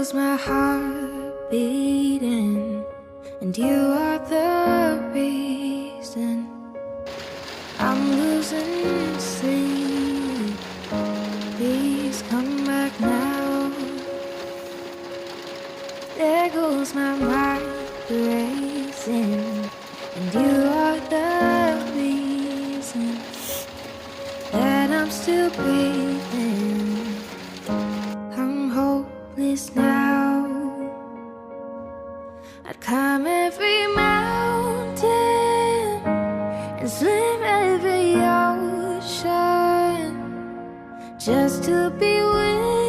goes my heart beating, and you are the reason I'm losing sleep. Please come back now. There goes my mind racing, and you are the reason that I'm still breathing. I'm hopeless now. I'd climb every mountain and swim every ocean just to be with